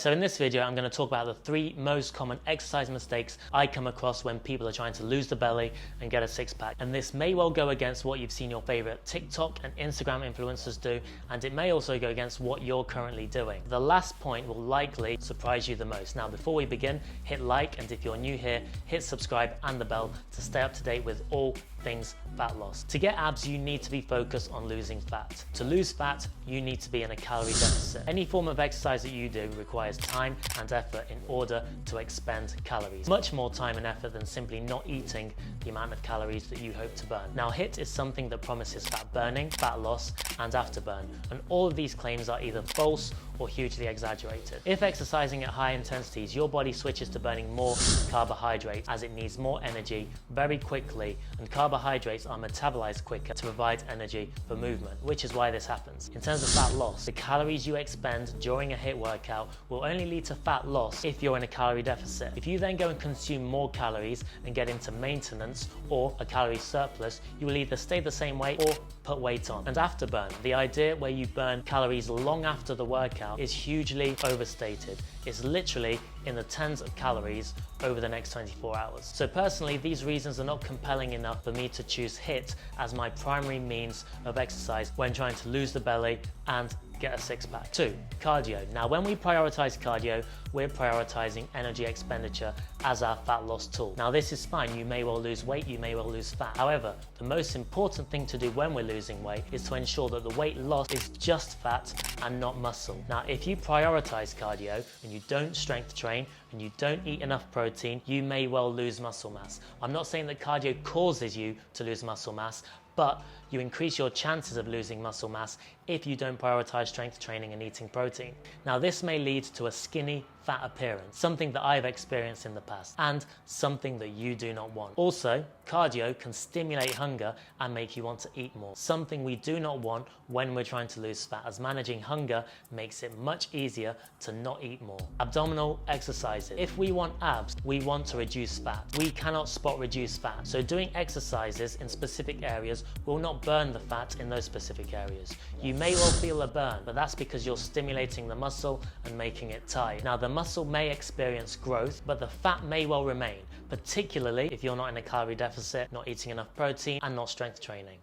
So in this video, I'm going to talk about the 3 most common exercise mistakes I come across when people are trying to lose the belly and get a six-pack. And this may well go against what you've seen your favorite TikTok and Instagram influencers do, and it may also go against what you're currently doing. The last point will likely surprise you the most. Now, before we begin, hit like, and if you're new here, hit subscribe and the bell to stay up to date with all things fat loss. To get abs, you need to be focused on losing fat. To lose fat, you need to be in a calorie deficit. Any form of exercise that you do requires time and effort in order to expend calories. Much more time and effort than simply not eating the amount of calories that you hope to burn. Now, HIIT is something that promises fat burning, fat loss, and afterburn, and all of these claims are either false or hugely exaggerated. If exercising at high intensities, your body switches to burning more carbohydrates as it needs more energy very quickly, and carbohydrates are metabolized quicker to provide energy for movement, which is why this happens. In terms of fat loss, the calories you expend during a HIIT workout will only lead to fat loss if you're in a calorie deficit. If you then go and consume more calories and get into maintenance or a calorie surplus, you will either stay the same weight or put weight on. And afterburn, the idea where you burn calories long after the workout, is hugely overstated. It's literally in the tens of calories over the next 24 hours. So personally, these reasons are not compelling enough for me to choose HIIT as my primary means of exercise when trying to lose the belly and get a six-pack. 2, cardio. Now, when we prioritize cardio, we're prioritizing energy expenditure as our fat loss tool. Now, this is fine. You may well lose weight, you may well lose fat. However, the most important thing to do when we're losing weight is to ensure that the weight loss is just fat and not muscle. Now, if you prioritize cardio and you don't strength train and you don't eat enough protein, you may well lose muscle mass. I'm not saying that cardio causes you to lose muscle mass, but you increase your chances of losing muscle mass if you don't prioritize strength training and eating protein. Now, this may lead to a skinny, fat appearance, something that I've experienced in the past, and something that you do not want. Also, cardio can stimulate hunger and make you want to eat more, something we do not want when we're trying to lose fat, as managing hunger makes it much easier to not eat more. Abdominal exercises. If we want abs, we want to reduce fat. We cannot spot reduce fat, so doing exercises in specific areas will not burn the fat in those specific areas. You may well feel a burn, but that's because you're stimulating the muscle and making it tight. Now, the muscle may experience growth, but the fat may well remain, particularly if you're not in a calorie deficit, not eating enough protein, and not strength training.